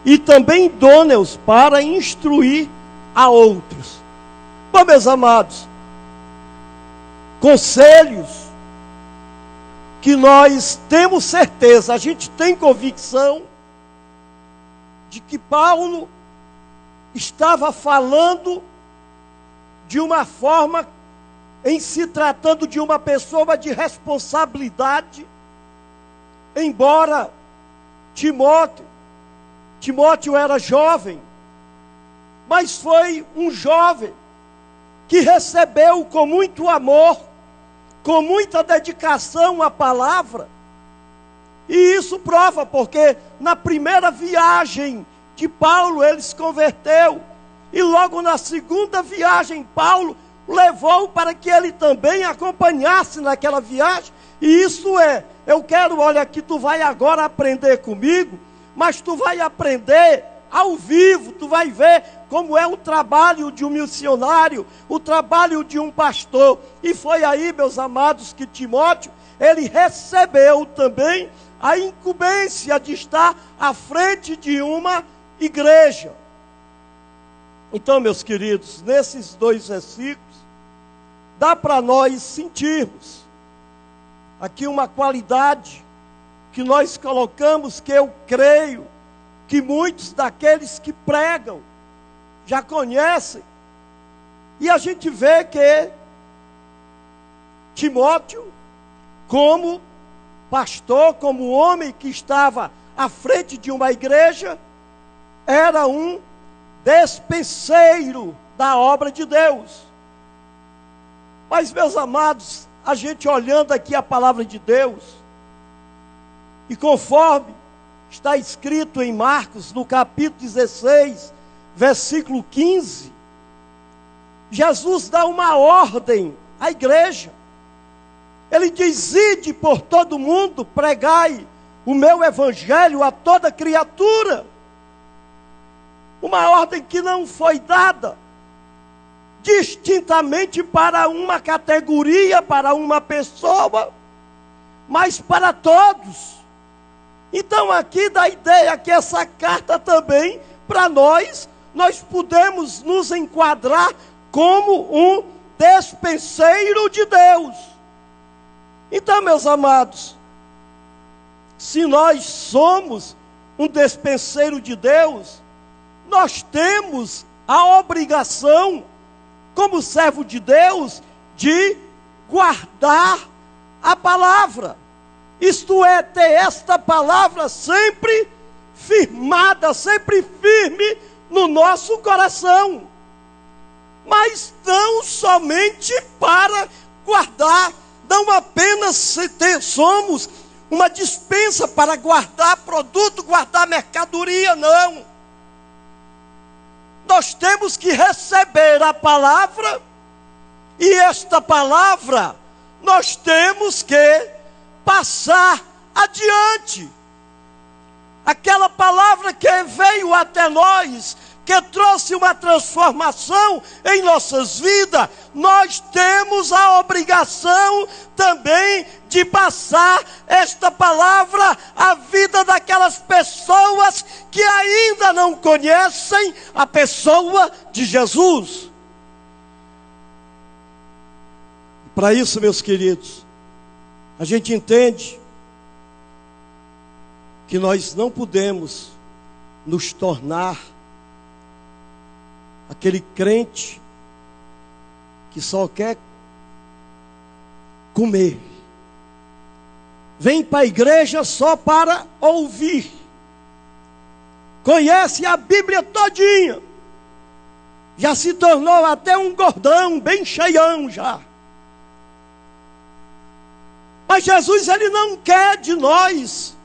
e também idôneos para instruir a outros. Bom, meus amados, conselhos que nós temos certeza, a gente tem convicção de que Paulo estava falando de uma forma, em se tratando de uma pessoa de responsabilidade, embora Timóteo era jovem, mas foi um jovem que recebeu com muito amor, com muita dedicação a palavra. E isso prova, porque na primeira viagem de Paulo ele se converteu, e logo na segunda viagem Paulo levou para que ele também acompanhasse naquela viagem. E isso eu quero, olha aqui, tu vai agora aprender comigo, mas tu vai aprender ao vivo, tu vai ver como é o trabalho de um missionário, o trabalho de um pastor. E foi aí, meus amados, que Timóteo, ele recebeu também a incumbência de estar à frente de uma igreja. Então, meus queridos, nesses 2 versículos, dá para nós sentirmos aqui uma qualidade que nós colocamos, que eu creio que muitos daqueles que pregam já conhecem. E a gente vê que Timóteo, como pastor, como homem que estava à frente de uma igreja, era um despenseiro da obra de Deus. Mas, meus amados, a gente olhando aqui a palavra de Deus, e conforme está escrito em Marcos, no capítulo 16, versículo 15, Jesus dá uma ordem à igreja. Ele diz: ide por todo mundo, pregai o meu evangelho a toda criatura. Uma ordem que não foi dada distintamente para uma categoria, para uma pessoa, mas para todos. Então aqui dá a ideia que essa carta também, para nós podemos nos enquadrar como um despenseiro de Deus. Então, meus amados, se nós somos um despenseiro de Deus, nós temos a obrigação, como servo de Deus, de guardar a palavra. Isto é, ter esta palavra sempre firmada, sempre firme no nosso coração. Mas não somente para guardar, não apenas somos uma dispensa para guardar produto, guardar mercadoria, não. Nós temos que receber a palavra, e esta palavra nós temos que passar adiante. Aquela palavra que veio até nós, que trouxe uma transformação em nossas vidas, nós temos a obrigação também de passar esta palavra à vida daquelas pessoas que ainda não conhecem a pessoa de Jesus. Para isso, meus queridos, a gente entende que nós não podemos nos tornar aquele crente que só quer comer, vem para a igreja só para ouvir, conhece a Bíblia todinha, já se tornou até um gordão, bem cheião já. Mas Jesus, ele não quer de nós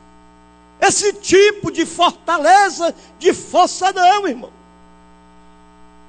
esse tipo de fortaleza, de força, não, irmão.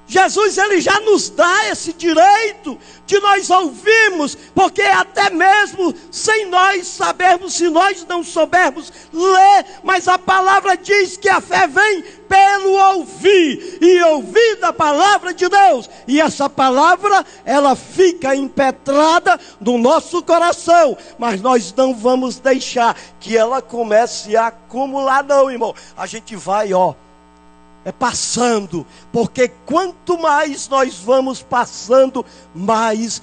Jesus, ele já nos dá esse direito de nós ouvirmos, porque até mesmo sem nós sabermos, se nós não soubermos ler, mas a palavra diz que a fé vem pelo ouvir, e ouvir da palavra de Deus, e essa palavra, ela fica impetrada no nosso coração, mas nós não vamos deixar que ela comece a acumular, não, irmão. A gente vai, É passando, porque quanto mais nós vamos passando, mais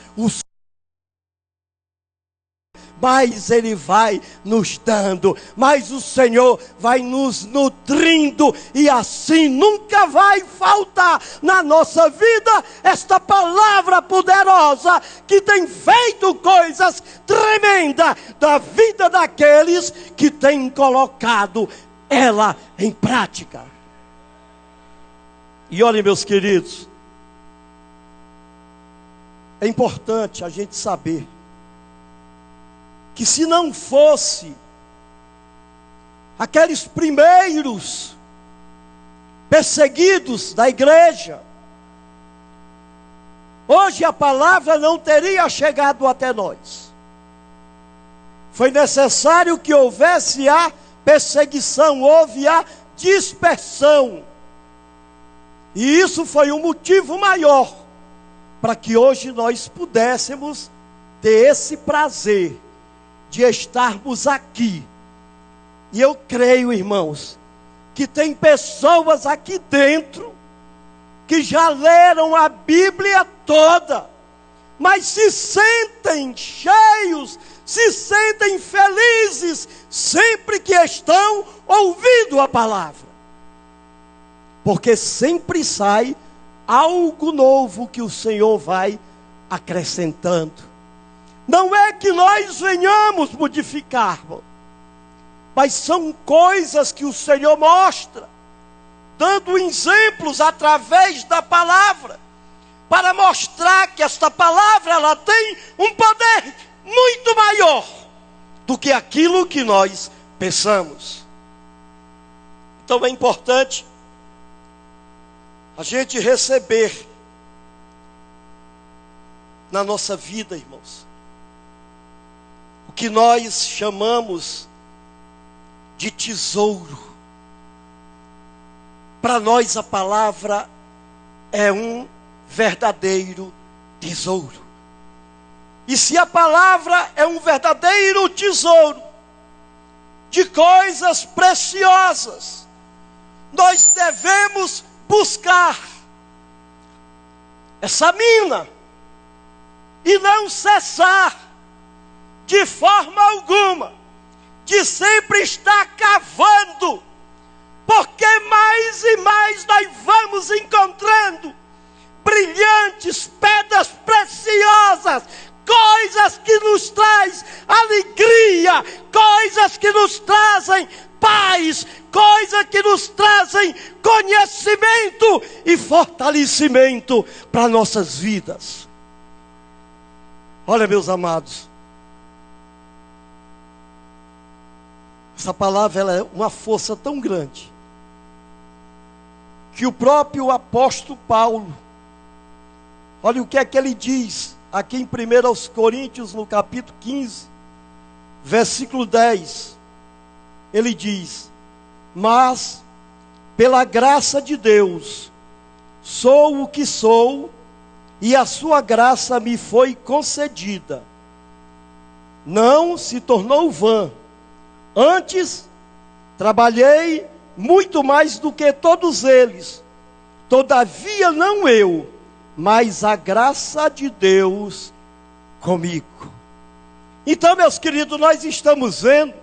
Ele vai nos dando, mais o Senhor vai nos nutrindo, e assim nunca vai faltar na nossa vida esta palavra poderosa que tem feito coisas tremendas da vida daqueles que têm colocado ela em prática. E olhem, meus queridos, é importante a gente saber que se não fosse aqueles primeiros perseguidos da igreja, hoje a palavra não teria chegado até nós. Foi necessário que houvesse a perseguição, houve a dispersão. E isso foi um motivo maior para que hoje nós pudéssemos ter esse prazer de estarmos aqui. E eu creio, irmãos, que tem pessoas aqui dentro que já leram a Bíblia toda, mas se sentem cheios, se sentem felizes sempre que estão ouvindo a palavra, porque sempre sai algo novo que o Senhor vai acrescentando. Não é que nós venhamos modificar, mas são coisas que o Senhor mostra, dando exemplos através da palavra, para mostrar que esta palavra ela tem um poder muito maior do que aquilo que nós pensamos. Então é importante a gente receber na nossa vida, irmãos, o que nós chamamos de tesouro. Para nós a palavra é um verdadeiro tesouro. E se a palavra é um verdadeiro tesouro de coisas preciosas, nós devemos buscar essa mina e não cessar de forma alguma de sempre estar cavando, porque mais e mais nós vamos encontrando brilhantes pedras preciosas, coisas que nos traz alegria, coisas que nos trazem paz, coisas que nos trazem conhecimento e fortalecimento para nossas vidas. Olha, meus amados, essa palavra ela é uma força tão grande que o próprio apóstolo Paulo, olha o que é que ele diz aqui em 1 Coríntios, no capítulo 15, versículo 10. Ele diz: mas pela graça de Deus sou o que sou, e a sua graça me foi concedida. Não se tornou vã. Antes, trabalhei muito mais do que todos eles. Todavia não eu, mas a graça de Deus comigo. Então, meus queridos, nós estamos vendo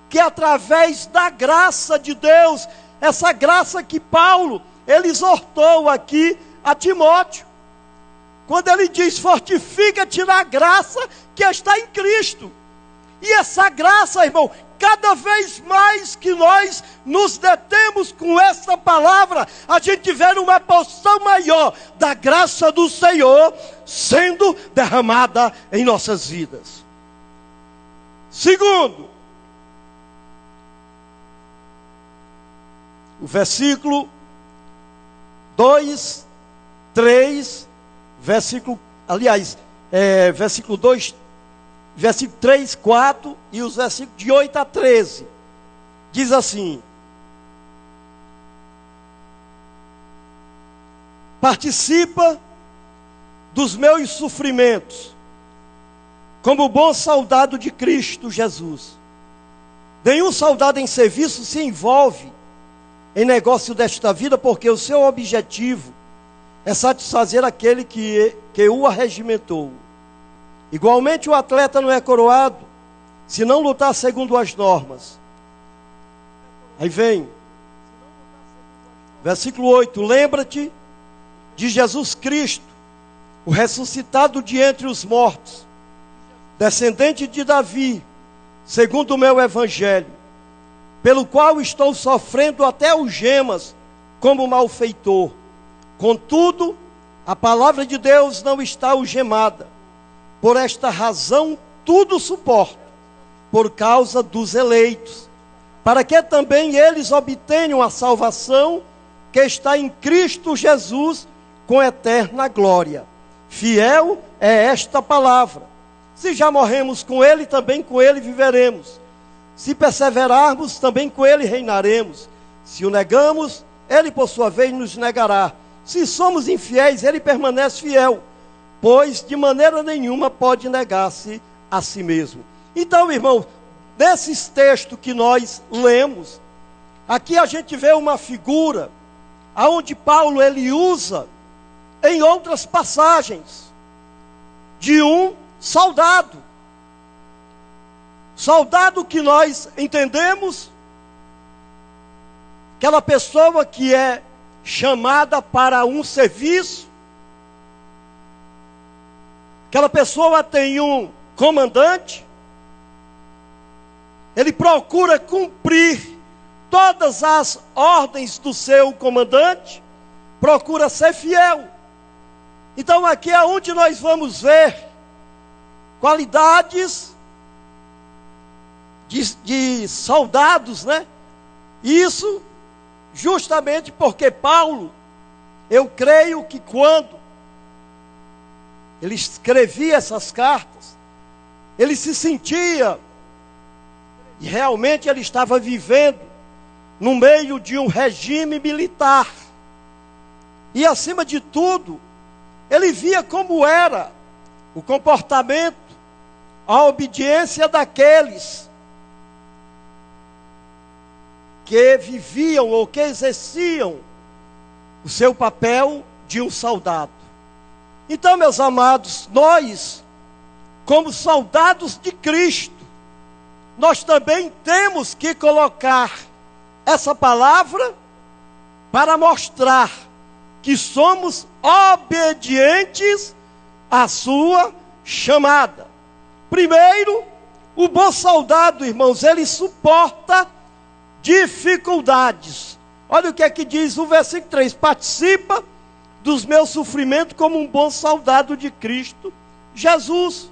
que através da graça de Deus, essa graça que Paulo, ele exortou aqui a Timóteo, quando ele diz: fortifica-te na graça que está em Cristo. E essa graça, irmão, cada vez mais que nós nos detemos com essa palavra, a gente vê uma porção maior da graça do Senhor sendo derramada em nossas vidas. Segundo, o versículo 2, 3, versículo 2, versículo 3, 4 e os versículos de 8 a 13. Diz assim: participa dos meus sofrimentos, como bom soldado de Cristo Jesus. Nenhum soldado em serviço se envolve em negócio desta vida, porque o seu objetivo é satisfazer aquele que o arregimentou. Igualmente o atleta não é coroado se não lutar segundo as normas. Aí vem, versículo 8, lembra-te de Jesus Cristo, o ressuscitado de entre os mortos, descendente de Davi, segundo o meu evangelho, pelo qual estou sofrendo até algemas como malfeitor. Contudo, a palavra de Deus não está algemada. Por esta razão, tudo suporto, por causa dos eleitos, para que também eles obtenham a salvação que está em Cristo Jesus com eterna glória. Fiel é esta palavra. Se já morremos com Ele, também com Ele viveremos. Se perseverarmos, também com Ele reinaremos. Se o negamos, Ele por sua vez nos negará. Se somos infiéis, Ele permanece fiel, pois de maneira nenhuma pode negar-se a si mesmo. Então, irmão, nesses textos que nós lemos, aqui a gente vê uma figura aonde Paulo ele usa em outras passagens de um soldado. Soldado que nós entendemos, aquela pessoa que é chamada para um serviço, aquela pessoa tem um comandante, ele procura cumprir todas as ordens do seu comandante, procura ser fiel. Então aqui é onde nós vamos ver qualidades de soldados, né? Isso justamente porque Paulo, eu creio que quando ele escrevia essas cartas, ele se sentia, e realmente ele estava vivendo no meio de um regime militar. E acima de tudo, ele via como era o comportamento, a obediência daqueles que viviam ou que exerciam o seu papel de um soldado. Então, meus amados, nós, como soldados de Cristo, nós também temos que colocar essa palavra para mostrar que somos obedientes à sua chamada. Primeiro, o bom soldado, irmãos, ele suporta dificuldades. Olha o que é que diz o versículo 3: participa dos meus sofrimentos como um bom soldado de Cristo Jesus.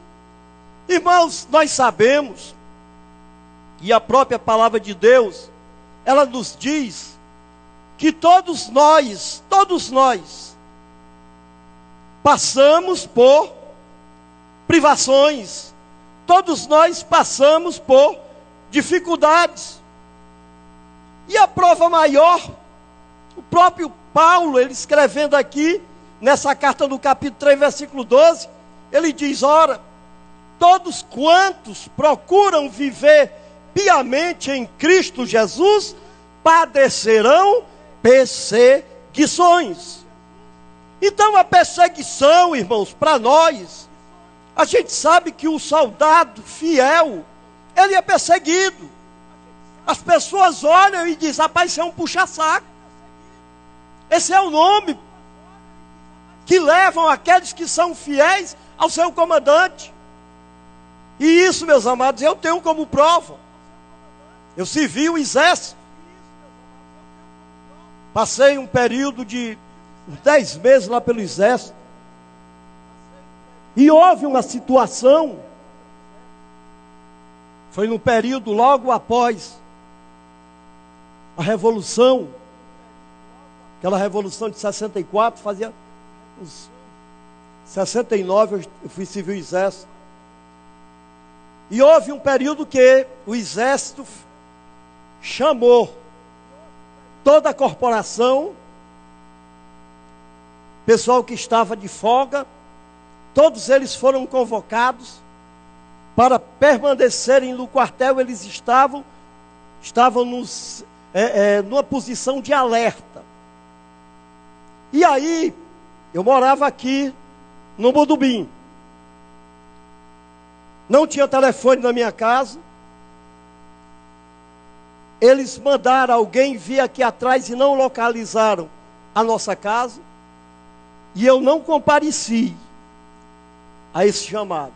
Irmãos, nós sabemos, e a própria palavra de Deus, ela nos diz que todos nós passamos por privações, todos nós passamos por dificuldades. E a prova maior, o próprio Paulo, ele escrevendo aqui, nessa carta no capítulo 3, versículo 12, ele diz: ora, todos quantos procuram viver piamente em Cristo Jesus, padecerão perseguições. Então a perseguição, irmãos, para nós, a gente sabe que o soldado fiel, ele é perseguido. As pessoas olham e dizem: rapaz, isso é um puxa-saco. Esse é o nome que levam aqueles que são fiéis ao seu comandante. E isso, meus amados, eu tenho como prova. Eu servi o exército. Passei um período de 10 meses lá pelo exército. E houve uma situação, foi no período logo após a Revolução, aquela Revolução de 64, fazia uns 69 eu fui servir o exército. E houve um período que o exército chamou toda a corporação, pessoal que estava de folga, todos eles foram convocados para permanecerem no quartel. Eles estavam numa posição de alerta. E aí, eu morava aqui no Mudubim. Não tinha telefone na minha casa. Eles mandaram alguém vir aqui atrás e não localizaram a nossa casa. E eu não compareci a esse chamado.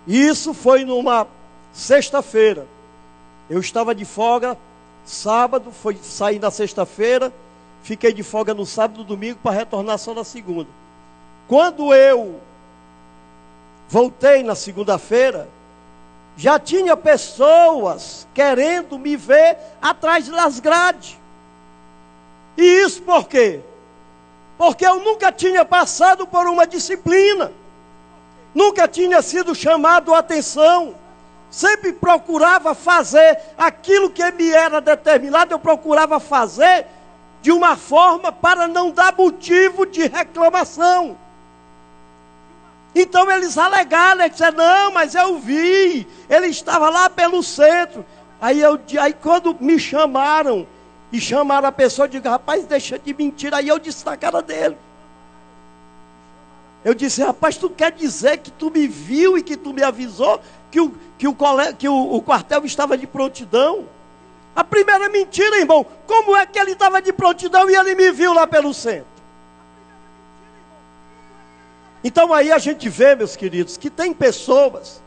Isso foi numa sexta-feira. Eu estava de folga sábado, saí na sexta-feira, fiquei de folga no sábado e domingo para retornar só na segunda. Quando eu voltei na segunda-feira, já tinha pessoas querendo me ver atrás das grades. E isso por quê? Porque eu nunca tinha passado por uma disciplina. Nunca tinha sido chamado a atenção. Sempre procurava fazer aquilo que me era determinado, eu procurava fazer de uma forma para não dar motivo de reclamação. Então eles alegaram, eles disseram, não, mas eu vi, ele estava lá pelo centro. Aí quando me chamaram, e chamaram a pessoa, eu digo, rapaz, deixa de mentir. Aí eu disse na cara dele. Eu disse, rapaz, tu quer dizer que tu me viu e que tu me avisou que o quartel estava de prontidão? A primeira mentira, irmão, como é que ele estava de prontidão e ele me viu lá pelo centro? Então aí a gente vê, meus queridos, que tem pessoas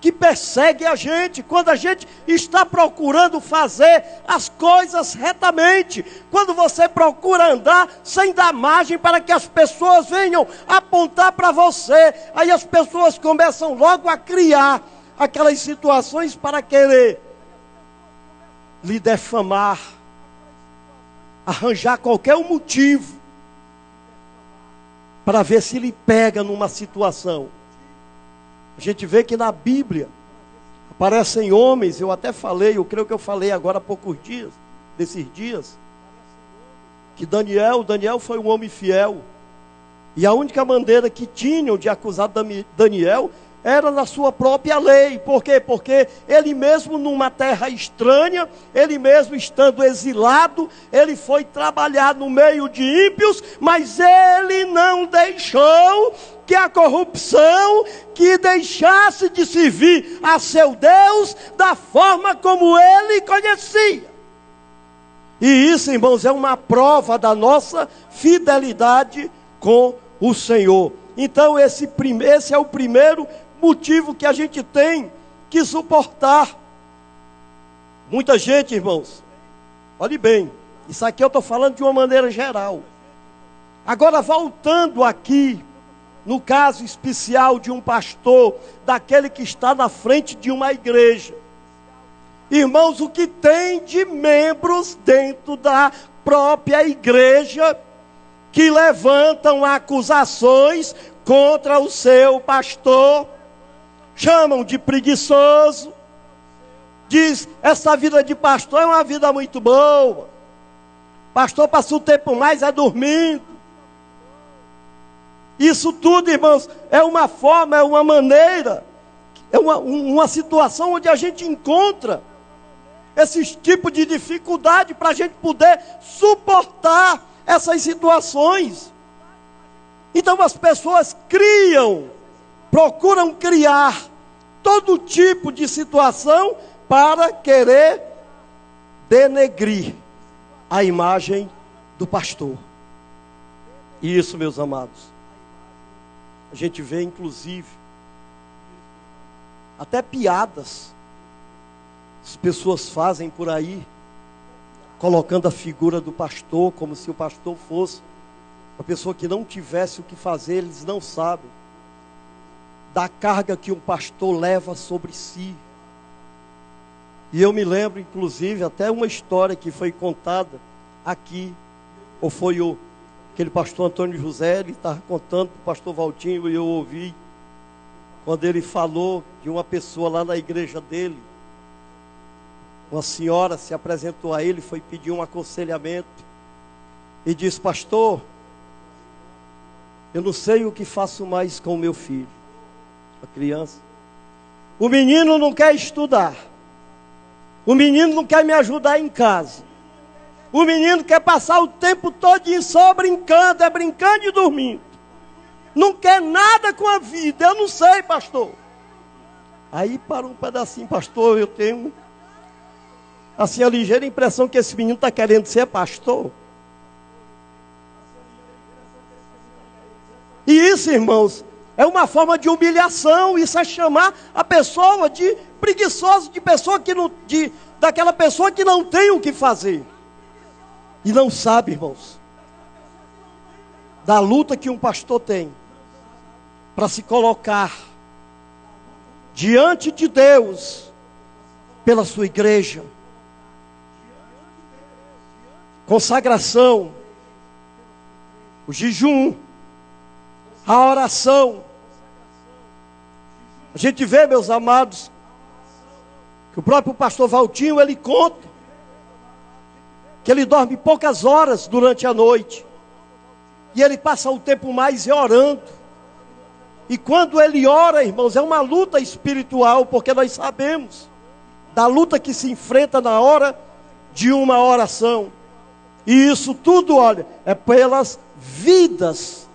que perseguem a gente quando a gente está procurando fazer as coisas retamente. Quando você procura andar sem dar margem para que as pessoas venham apontar para você. Aí as pessoas começam logo a criar aquelas situações para querer lhe defamar, arranjar qualquer motivo para ver se lhe pega numa situação. A gente vê que na Bíblia aparecem homens, eu até falei, eu creio que eu falei agora há poucos dias, desses dias, que Daniel foi um homem fiel. E a única maneira que tinham de acusar Daniel era na sua própria lei. Por quê? Porque ele mesmo numa terra estranha, ele mesmo estando exilado, ele foi trabalhar no meio de ímpios, mas ele não deixou que a corrupção, que deixasse de servir a seu Deus da forma como ele conhecia. E isso, irmãos, é uma prova da nossa fidelidade com o Senhor. Então esse é o primeiro motivo que a gente tem que suportar. Muita gente, irmãos, olhe bem, isso aqui eu estou falando de uma maneira geral. Agora voltando aqui, no caso especial de um pastor, daquele que está na frente de uma igreja. Irmãos, o que tem de membros dentro da própria igreja que levantam acusações contra o seu pastor, chamam de preguiçoso, diz, essa vida de pastor é uma vida muito boa, pastor passa o tempo mais dormindo. Isso tudo, irmãos, é uma forma, é uma maneira, é uma situação onde a gente encontra esses tipos de dificuldade para a gente poder suportar essas situações. Então as pessoas procuram criar todo tipo de situação para querer denegrir a imagem do pastor. E isso, meus amados, a gente vê inclusive até piadas as pessoas fazem por aí, colocando a figura do pastor como se o pastor fosse uma pessoa que não tivesse o que fazer. Eles não sabem da carga que um pastor leva sobre si. E eu me lembro, inclusive, até uma história que foi contada aqui, ou foi aquele pastor Antônio José, ele estava contando para o pastor Valtinho, e eu ouvi, quando ele falou de uma pessoa lá na igreja dele. Uma senhora se apresentou a ele, foi pedir um aconselhamento, e disse, pastor, eu não sei o que faço mais com o meu filho, a criança. O menino não quer estudar. O menino não quer me ajudar em casa. O menino quer passar o tempo todo só brincando, é brincando e dormindo. Não quer nada com a vida. Eu não sei, pastor. Aí para um pedacinho, pastor, eu tenho assim a ligeira impressão que esse menino está querendo ser pastor. E isso, irmãos, é uma forma de humilhação. Isso é chamar a pessoa de preguiçoso, de pessoa que não, daquela pessoa que não tem o que fazer. E não sabe, irmãos, da luta que um pastor tem para se colocar diante de Deus pela sua igreja. Consagração, o jejum, a oração. A gente vê, meus amados, que o próprio pastor Valtinho, ele conta que ele dorme poucas horas durante a noite. E ele passa o tempo mais orando. E quando ele ora, irmãos, é uma luta espiritual, porque nós sabemos da luta que se enfrenta na hora de uma oração. E isso tudo, olha, é pelas vidas.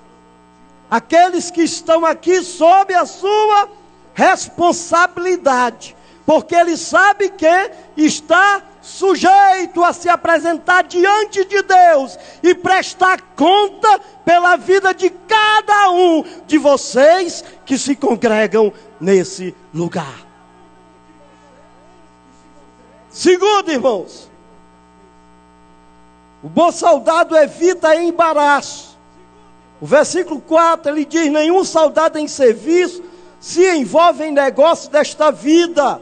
Aqueles que estão aqui sob a sua responsabilidade. Porque ele sabe que está sujeito a se apresentar diante de Deus e prestar conta pela vida de cada um de vocês que se congregam nesse lugar. Segundo, irmãos, o bom soldado evita embaraço. O versículo 4, ele diz: nenhum soldado em serviço se envolve em negócio desta vida,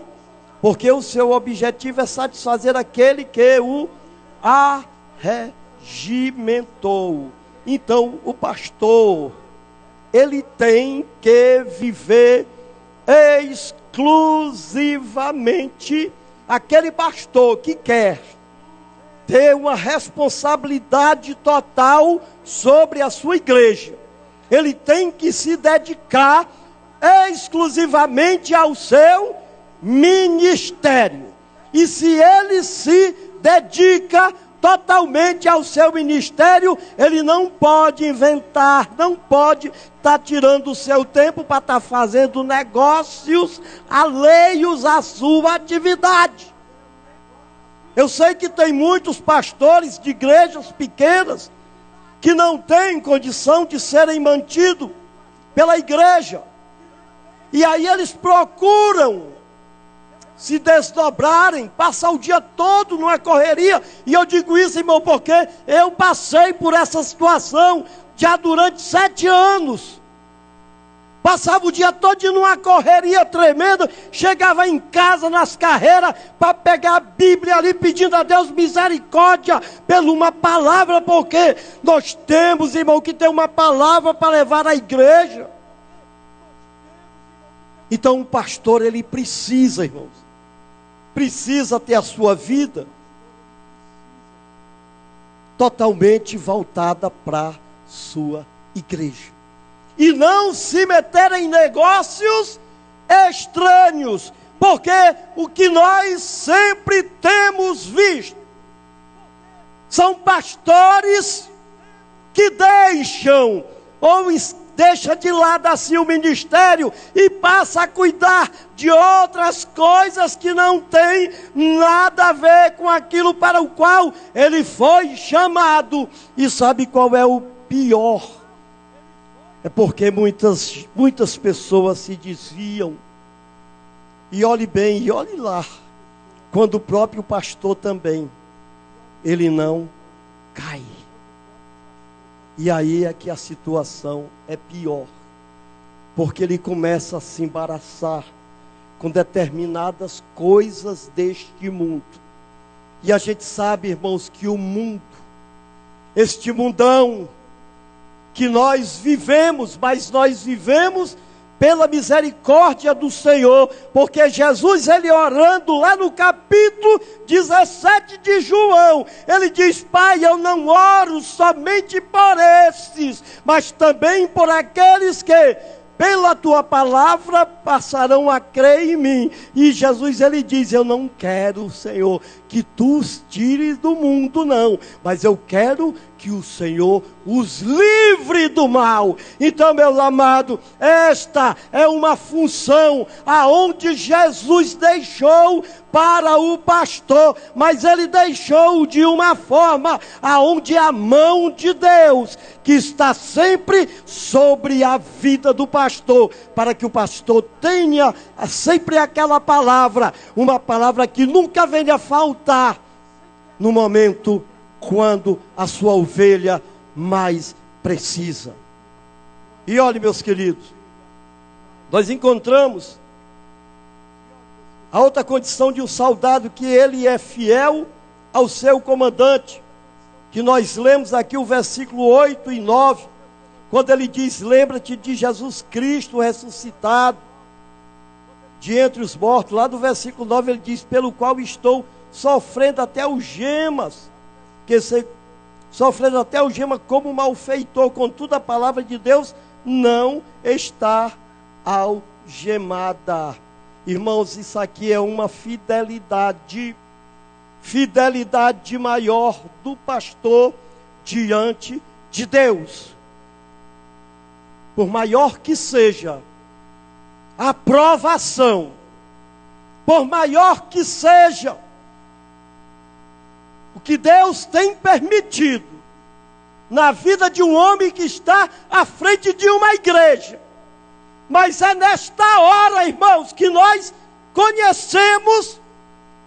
porque o seu objetivo é satisfazer aquele que o arregimentou. Então, o pastor, ele tem que viver exclusivamente, aquele pastor que quer ter uma responsabilidade total sobre a sua igreja, ele tem que se dedicar exclusivamente ao seu ministério. E se ele se dedica totalmente ao seu ministério, ele não pode inventar, não pode estar tirando o seu tempo para estar fazendo negócios alheios à sua atividade. Eu sei que tem muitos pastores de igrejas pequenas que não têm condição de serem mantidos pela igreja. E aí eles procuram se desdobrarem, passar o dia todo numa correria. E eu digo isso, irmão, porque eu passei por essa situação já durante 7 anos. Passava o dia todo numa correria tremenda, chegava em casa nas carreiras para pegar a Bíblia ali, pedindo a Deus misericórdia pela uma palavra, porque nós temos, irmão, que ter uma palavra para levar à igreja. Então o pastor, ele precisa, irmãos, precisa ter a sua vida totalmente voltada para a sua igreja. E não se meter em negócios estranhos, porque o que nós sempre temos visto são pastores que deixam de lado assim o ministério e passa a cuidar de outras coisas que não tem nada a ver com aquilo para o qual ele foi chamado. E sabe qual é o pior? É porque muitas pessoas se desviam. E olhe bem, e olhe lá, quando o próprio pastor também, ele não cai. E aí é que a situação é pior, porque ele começa a se embaraçar com determinadas coisas deste mundo. E a gente sabe, irmãos, que o mundo, este mundão que nós vivemos, mas nós vivemos pela misericórdia do Senhor, porque Jesus, ele orando lá no capítulo 17 de João, ele diz: Pai, eu não oro somente por estes, mas também por aqueles que pela tua palavra passarão a crer em mim. E Jesus, ele diz, eu não quero, Senhor, que tu os tires do mundo, não, mas eu quero que o Senhor os livre do mal. Então, meu amado, esta é uma função aonde Jesus deixou para o pastor, mas ele deixou de uma forma aonde a mão de Deus, que está sempre sobre a vida do pastor, para que o pastor tenha sempre aquela palavra, uma palavra que nunca venha faltar no momento quando a sua ovelha mais precisa. E olhe, meus queridos, nós encontramos a outra condição de um soldado, que ele é fiel ao seu comandante, que nós lemos aqui o versículo 8 e 9, quando ele diz, lembra-te de Jesus Cristo ressuscitado de entre os mortos. Lá do versículo 9 ele diz, pelo qual estou sofrendo até algemas, sofrendo até algema como malfeitor, contudo a palavra de Deus não está algemada. Irmãos, isso aqui é uma fidelidade maior do pastor diante de Deus. Por maior que seja a provação, por maior que seja o que Deus tem permitido na vida de um homem que está à frente de uma igreja, mas é nesta hora, irmãos, que nós conhecemos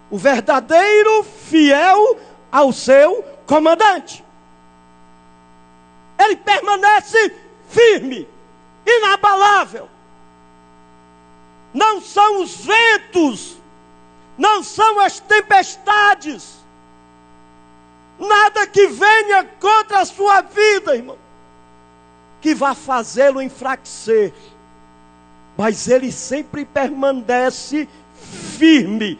o verdadeiro fiel ao seu comandante. Ele permanece firme, inabalável. Não são os ventos, não são as tempestades, nada que venha contra a sua vida, irmão, que vá fazê-lo enfraquecer. Mas ele sempre permanece firme,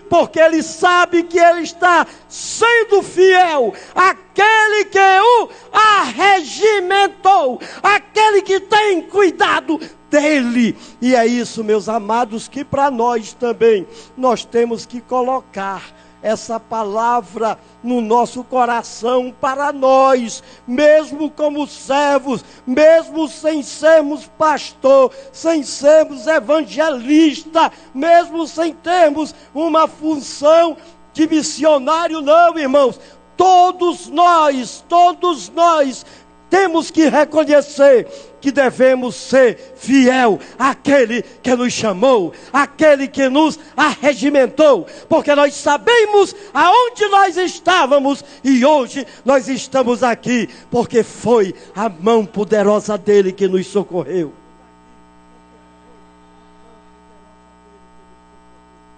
porque ele sabe que ele está sendo fiel àquele que o arregimentou, aquele que tem cuidado dele. E é isso, meus amados, que para nós também, nós temos que colocar essa palavra no nosso coração para nós, mesmo como servos, mesmo sem sermos pastor, sem sermos evangelista, mesmo sem termos uma função de missionário, não, irmãos. Todos nós temos que reconhecer que devemos ser fiel àquele que nos chamou, àquele que nos arregimentou, porque nós sabemos aonde nós estávamos e hoje nós estamos aqui, porque foi a mão poderosa dele que nos socorreu.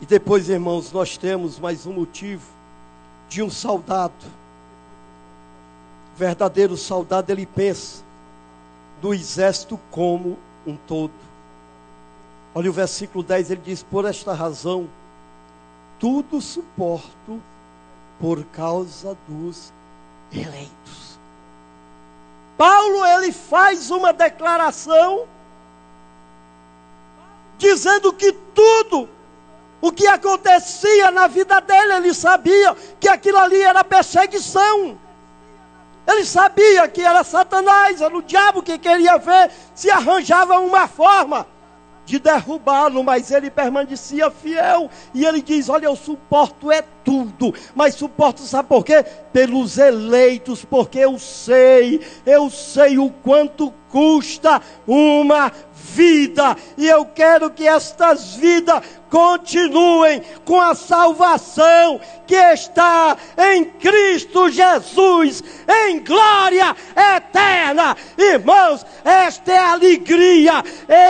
E depois, irmãos, nós temos mais um motivo de um soldado. O verdadeiro soldado, ele pensa do exército como um todo. Olha o versículo 10, ele diz, por esta razão, tudo suporto por causa dos eleitos. Paulo, ele faz uma declaração, dizendo que tudo o que acontecia na vida dele, ele sabia que aquilo ali era perseguição. Ele sabia que era Satanás, era o diabo que queria ver se arranjava uma forma de derrubá-lo, mas ele permanecia fiel. E ele diz, olha, eu suporto é tudo, mas suporto, sabe por quê? Pelos eleitos, porque eu sei o quanto custa uma vida, e eu quero que estas vidas continuem com a salvação que está em Cristo Jesus, em glória eterna. Irmãos, esta é a alegria,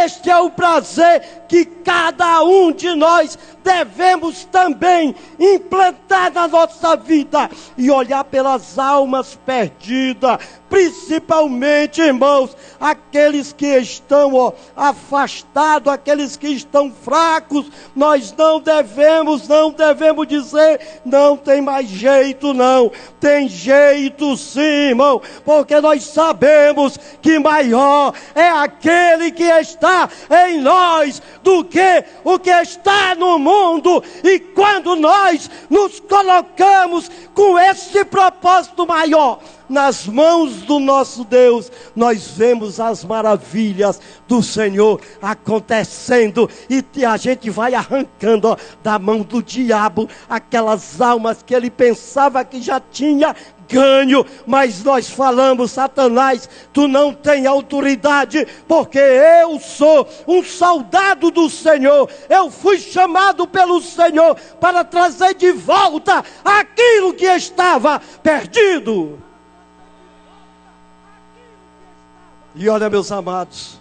este é o prazer que cada um de nós devemos também implantar na nossa vida e olhar pelas almas perdidas, principalmente, irmãos, aqueles que estão afastados, aqueles que estão fracos. Nós não devemos dizer, não tem mais jeito não. Tem jeito sim, irmão, porque nós sabemos que maior é aquele que está em nós do que o que está no mundo. E quando nós nos colocamos com esse propósito maior nas mãos do nosso Deus, nós vemos as maravilhas do Senhor acontecendo, e a gente vai arrancando da mão do diabo aquelas almas que ele pensava que já tinha ganho, mas nós falamos: Satanás, tu não tem autoridade, porque eu sou um soldado do Senhor, eu fui chamado pelo Senhor para trazer de volta aquilo que estava perdido. E olha, meus amados,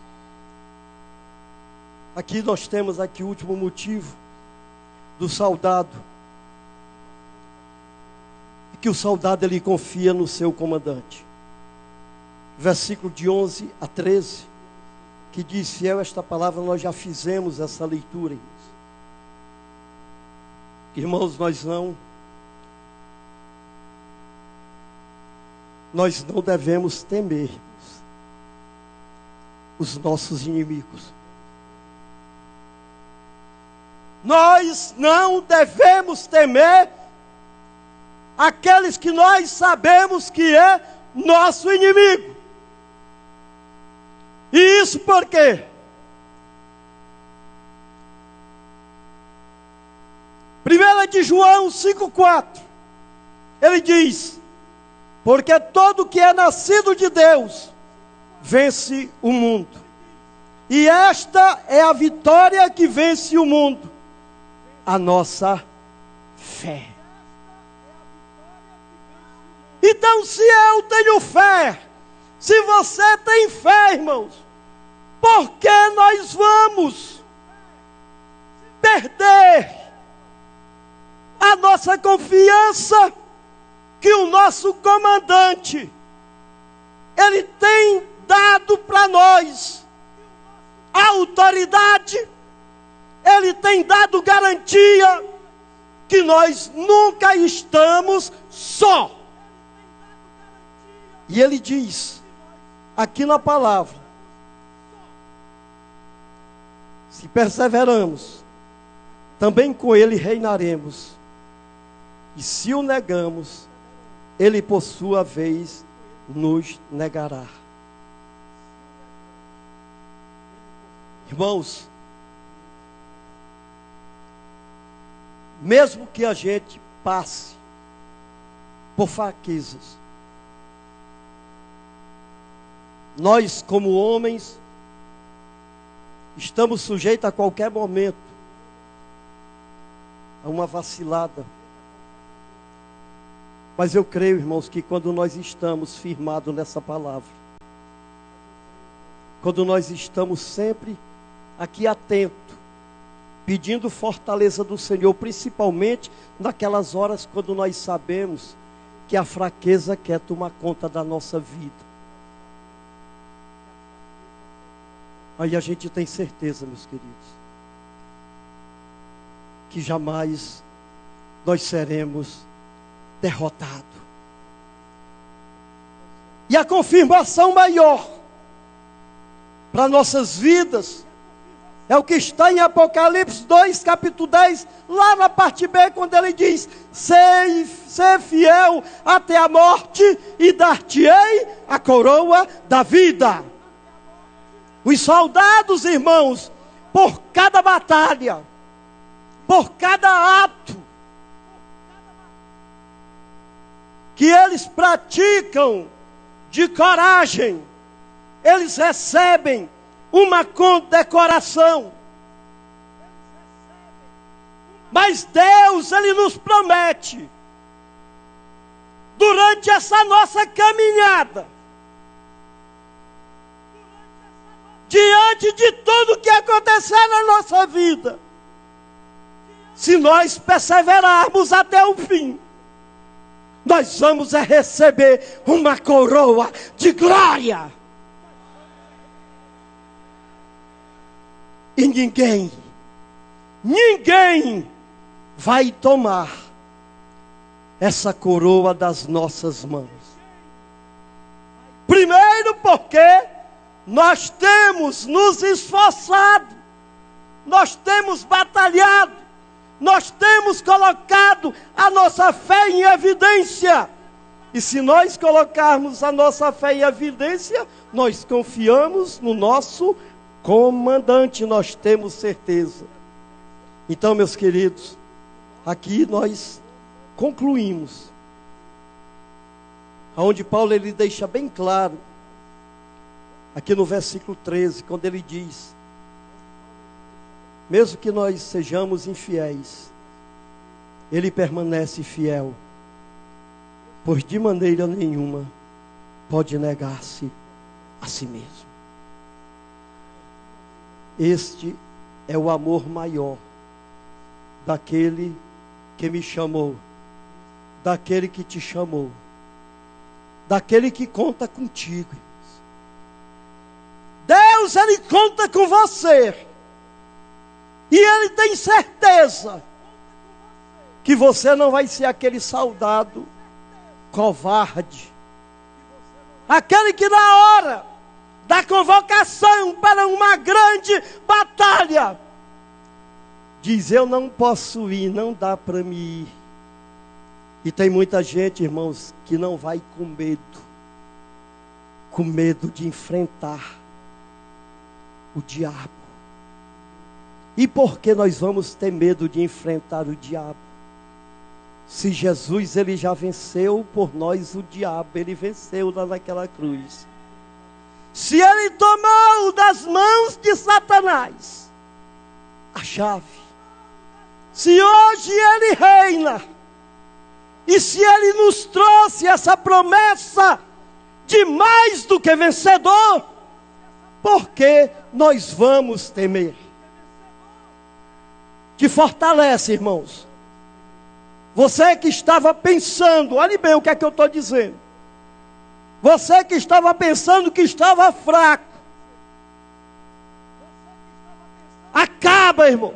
aqui nós temos aqui o último motivo do soldado, que o soldado ele confia no seu comandante. Versículo de 11 a 13, que diz: fiel esta palavra, nós já fizemos essa leitura. Irmãos, nós não devemos temer os nossos inimigos. Nós não devemos temer aqueles que nós sabemos que é nosso inimigo. E isso por quê? 1 de João 5,4, ele diz: porque todo que é nascido de Deus vence o mundo. E esta é a vitória que vence o mundo: a nossa fé. Então, se eu tenho fé, se você tem fé, irmãos, por que nós vamos perder a nossa confiança que o nosso comandante, ele tem dado para nós a autoridade, ele tem dado garantia que nós nunca estamos só. E ele diz aqui na palavra: se perseveramos, também com ele reinaremos. E se o negamos, ele por sua vez nos negará. Irmãos, mesmo que a gente passe por fraquezas, nós como homens estamos sujeitos a qualquer momento a uma vacilada. Mas eu creio, irmãos, que quando nós estamos firmados nessa palavra, quando nós estamos sempre aqui atento, pedindo fortaleza do Senhor, principalmente naquelas horas quando nós sabemos que a fraqueza quer tomar conta da nossa vida, aí a gente tem certeza, meus queridos, que jamais nós seremos derrotados. E a confirmação maior para nossas vidas é o que está em Apocalipse 2, capítulo 10, lá na parte B, quando ele diz: ser fiel até a morte, e dar-te-ei a coroa da vida. Os soldados, irmãos, por cada batalha, por cada ato que eles praticam de coragem, eles recebem uma condecoração. Mas Deus, ele nos promete, durante essa nossa caminhada, diante de tudo que acontecer na nossa vida, se nós perseverarmos até o fim, nós vamos receber uma coroa de glória. E ninguém vai tomar essa coroa das nossas mãos. Primeiro porque nós temos nos esforçado, nós temos batalhado, nós temos colocado a nossa fé em evidência. E se nós colocarmos a nossa fé em evidência, nós confiamos no nosso comandante, nós temos certeza. Então, meus queridos, aqui nós concluímos, onde Paulo ele deixa bem claro, aqui no versículo 13, quando ele diz: mesmo que nós sejamos infiéis, ele permanece fiel, pois de maneira nenhuma pode negar-se a si mesmo. Este é o amor maior daquele que me chamou, daquele que te chamou, daquele que conta contigo. Deus, Ele conta com você. E Ele tem certeza que você não vai ser aquele soldado covarde, aquele que na hora da convocação para uma grande batalha diz: eu não posso ir, não dá para me ir. E tem muita gente, irmãos, que não vai com medo de enfrentar o diabo. E por que nós vamos ter medo de enfrentar o diabo? Se Jesus, ele já venceu por nós o diabo, ele venceu lá naquela cruz. Se ele tomou das mãos de Satanás a chave, se hoje ele reina, e se ele nos trouxe essa promessa de mais do que vencedor, por que nós vamos temer? Te fortalece, irmãos. Você que estava pensando, olhe bem o que é que eu estou dizendo. Você que estava pensando que estava fraco, acaba, irmão.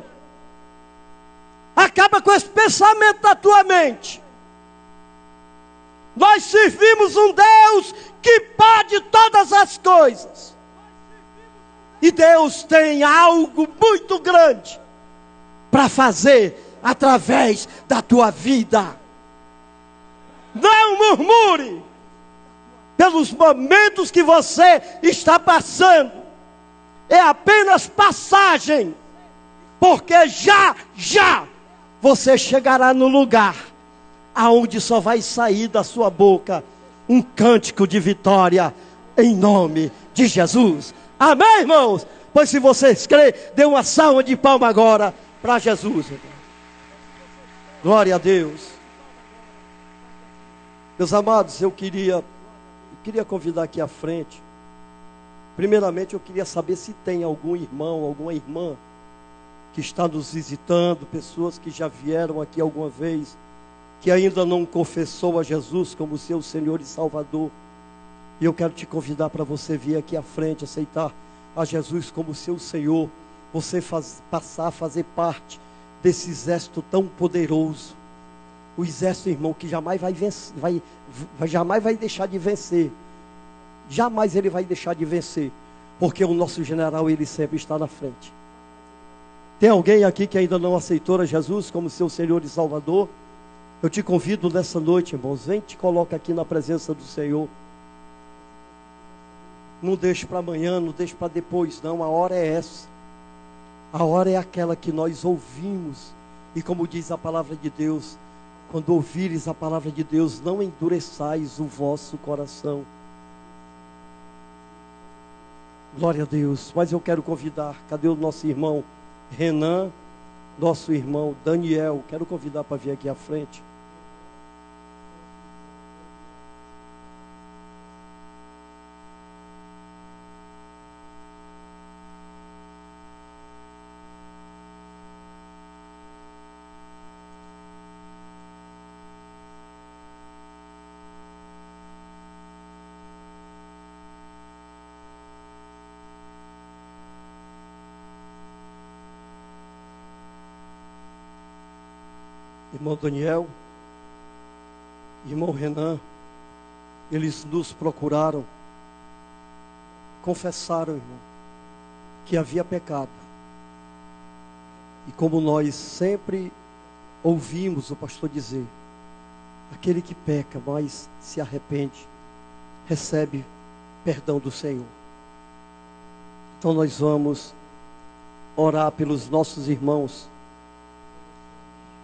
Acaba com esse pensamento da tua mente. Nós servimos um Deus que pode todas as coisas. E Deus tem algo muito grande para fazer através da tua vida. Não murmure pelos momentos que você está passando. É apenas passagem. Porque já você chegará no lugar aonde só vai sair da sua boca um cântico de vitória em nome de Jesus. Amém, irmãos? Pois se vocês creem, dê uma salva de palma agora para Jesus. Glória a Deus. Meus amados, eu queria convidar aqui à frente. Primeiramente, eu queria saber se tem algum irmão, alguma irmã que está nos visitando, pessoas que já vieram aqui alguma vez, que ainda não confessou a Jesus como seu Senhor e Salvador. E eu quero te convidar para você vir aqui à frente, aceitar a Jesus como seu Senhor, você passar a fazer parte desse exército tão poderoso. O exército, irmão, que jamais vai vencer, jamais vai deixar de vencer. Jamais ele vai deixar de vencer, porque o nosso general, ele sempre está na frente. Tem alguém aqui que ainda não aceitou a Jesus como seu Senhor e Salvador? Eu te convido nessa noite, irmãos, vem, te coloca aqui na presença do Senhor. Não deixe para amanhã, não deixe para depois, não. A hora é essa. A hora é aquela que nós ouvimos. E como diz a palavra de Deus, quando ouvires a palavra de Deus, não endureçais o vosso coração. Glória a Deus. Mas eu quero convidar, cadê o nosso irmão Renan, nosso irmão Daniel? Quero convidar para vir aqui à frente. irmão Daniel, irmão Renan, eles nos procuraram, confessaram, irmão, que havia pecado. E como nós sempre ouvimos o pastor dizer, aquele que peca, mas se arrepende, recebe perdão do Senhor. Então nós vamos orar pelos nossos irmãos.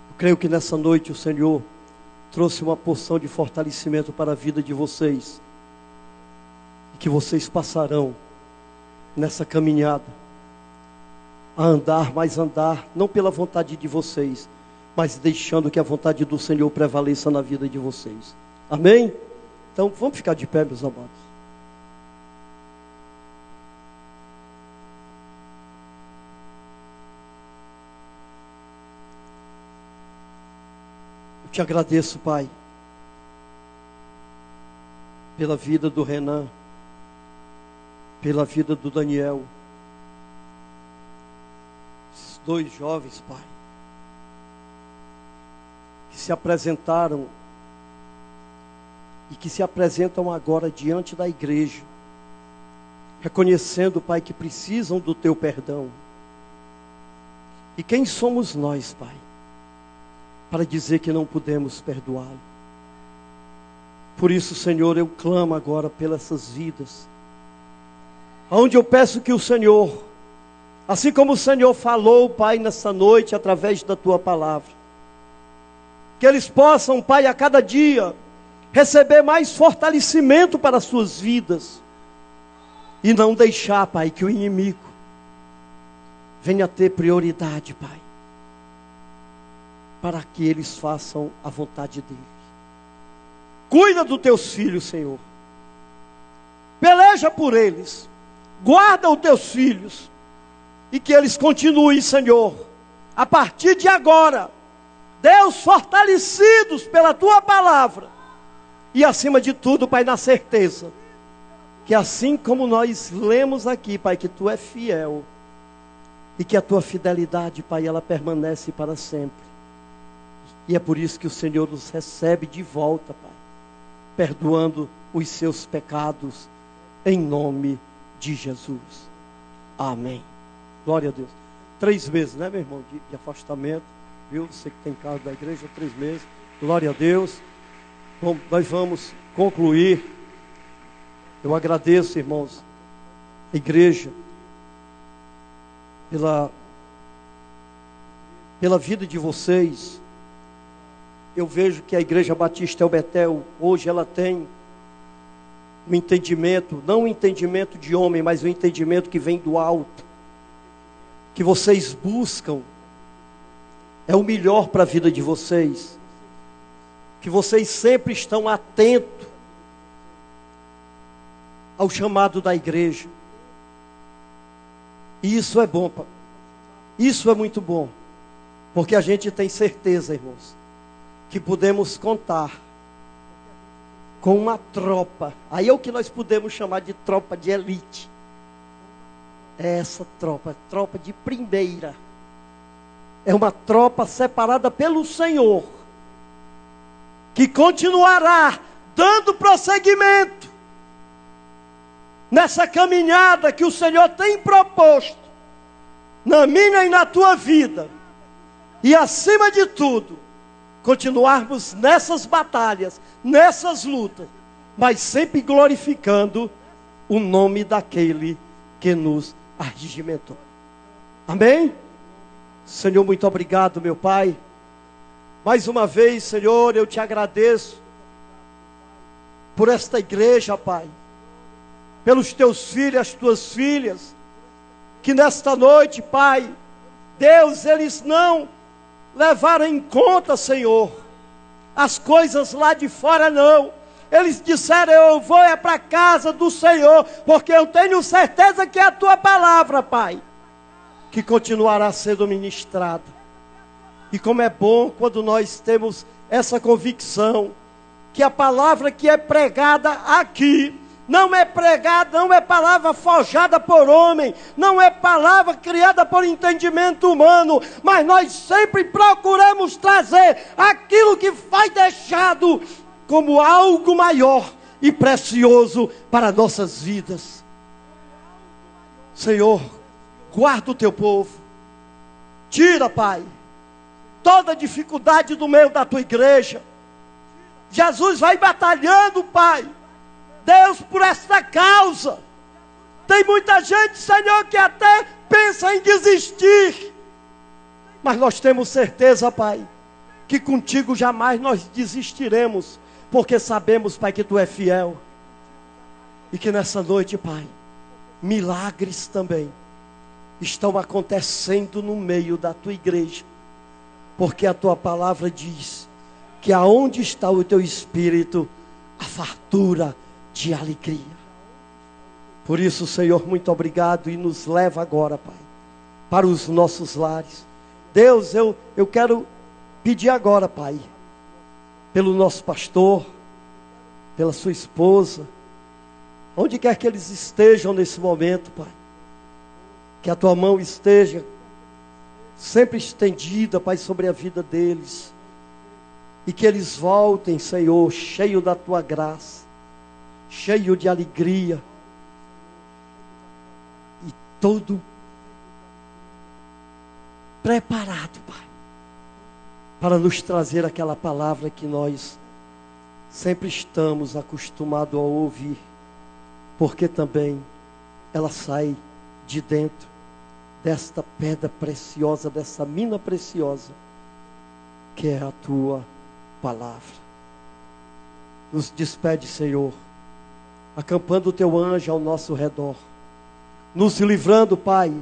Eu creio que nessa noite o Senhor trouxe uma porção de fortalecimento para a vida de vocês. E que vocês passarão nessa caminhada a andar, mas andar não pela vontade de vocês, mas deixando que a vontade do Senhor prevaleça na vida de vocês. Amém? Então vamos ficar de pé, meus amados. Eu te agradeço, Pai, pela vida do Renan, pela vida do Daniel, esses dois jovens, Pai, que se apresentaram e que se apresentam agora diante da igreja, reconhecendo, Pai, que precisam do Teu perdão. E quem somos nós, Pai, para dizer que não podemos perdoá-lo? Por isso, Senhor, eu clamo agora pelas essas vidas, onde eu peço que o Senhor, assim como o Senhor falou, Pai, nessa noite, através da Tua palavra, que eles possam, Pai, a cada dia, receber mais fortalecimento para as suas vidas, e não deixar, Pai, que o inimigo venha ter prioridade, Pai, para que eles façam a vontade dele. Cuida dos teus filhos, Senhor, peleja por eles, guarda os teus filhos, e que eles continuem, Senhor, a partir de agora, Deus, fortalecidos pela Tua palavra, e acima de tudo, Pai, na certeza, que assim como nós lemos aqui, Pai, que Tu é fiel, e que a Tua fidelidade, Pai, ela permanece para sempre. E é por isso que o Senhor nos recebe de volta, Pai, perdoando os seus pecados, em nome de Jesus. Amém. Glória a Deus. 3 meses, né, meu irmão, de afastamento, viu? Você que tem casa da igreja, 3 meses. Glória a Deus. Bom, nós vamos concluir. Eu agradeço, irmãos, a igreja, pela vida de vocês. Eu vejo que a Igreja Batista El Betel, hoje ela tem um entendimento, não um entendimento de homem, mas um entendimento que vem do alto, que vocês buscam, é o melhor para a vida de vocês, que vocês sempre estão atentos ao chamado da igreja, e isso é bom, isso é muito bom, porque a gente tem certeza, irmãos, que podemos contar com uma tropa, aí é o que nós podemos chamar de tropa de elite, é essa tropa, tropa de primeira, é uma tropa separada pelo Senhor, que continuará dando prosseguimento nessa caminhada que o Senhor tem proposto, na minha e na tua vida, e acima de tudo, continuarmos nessas batalhas, nessas lutas, mas sempre glorificando o nome daquele que nos arregimentou. Amém? Senhor, muito obrigado, meu Pai. Mais uma vez, Senhor, eu te agradeço por esta igreja, Pai, pelos teus filhos, as tuas filhas, que nesta noite, Pai, Deus, eles não levaram em conta, Senhor, as coisas lá de fora, não. Eles disseram, eu vou é para a casa do Senhor, porque eu tenho certeza que é a tua palavra, Pai, que continuará sendo ministrada. E como é bom quando nós temos essa convicção, que a palavra que é pregada aqui, não é pregada, não é palavra forjada por homem, não é palavra criada por entendimento humano, mas nós sempre procuramos trazer aquilo que foi deixado como algo maior e precioso para nossas vidas. Senhor, guarda o teu povo, tira, Pai, toda dificuldade do meio da tua igreja. Jesus vai batalhando, Pai, Deus, por esta causa. Tem muita gente, Senhor, que até pensa em desistir, mas nós temos certeza, Pai, que contigo jamais nós desistiremos, porque sabemos, Pai, que tu é fiel, e que nessa noite, Pai, milagres também estão acontecendo no meio da tua igreja, porque a tua palavra diz que aonde está o teu espírito, a fartura de alegria. Por isso, Senhor, muito obrigado, e nos leva agora, Pai, para os nossos lares. Deus, eu quero pedir agora, Pai, pelo nosso pastor, pela sua esposa, onde quer que eles estejam nesse momento, Pai, que a tua mão esteja sempre estendida, Pai, sobre a vida deles, e que eles voltem, Senhor, cheio da tua graça, cheio de alegria, e todo preparado, Pai, para nos trazer aquela palavra que nós sempre estamos acostumados a ouvir, porque também ela sai de dentro desta pedra preciosa, dessa mina preciosa, que é a tua palavra. Nos despede, Senhor, acampando o teu anjo ao nosso redor, nos livrando, Pai,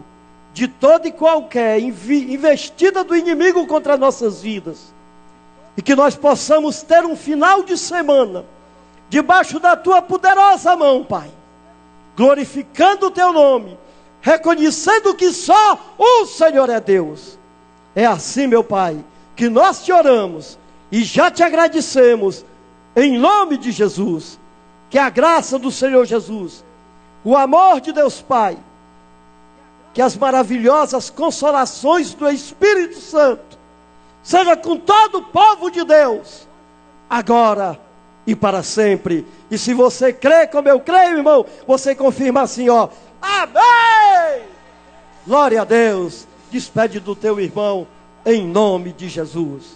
de toda e qualquer investida do inimigo contra nossas vidas, e que nós possamos ter um final de semana debaixo da tua poderosa mão, Pai, glorificando o teu nome, reconhecendo que só o Senhor é Deus. É assim, meu Pai, que nós te oramos e já te agradecemos, em nome de Jesus. Que a graça do Senhor Jesus, o amor de Deus Pai, que as maravilhosas consolações do Espírito Santo seja com todo o povo de Deus, agora e para sempre. E se você crê como eu creio, irmão, você confirma assim, ó: amém! Glória a Deus. Despede do teu irmão, em nome de Jesus.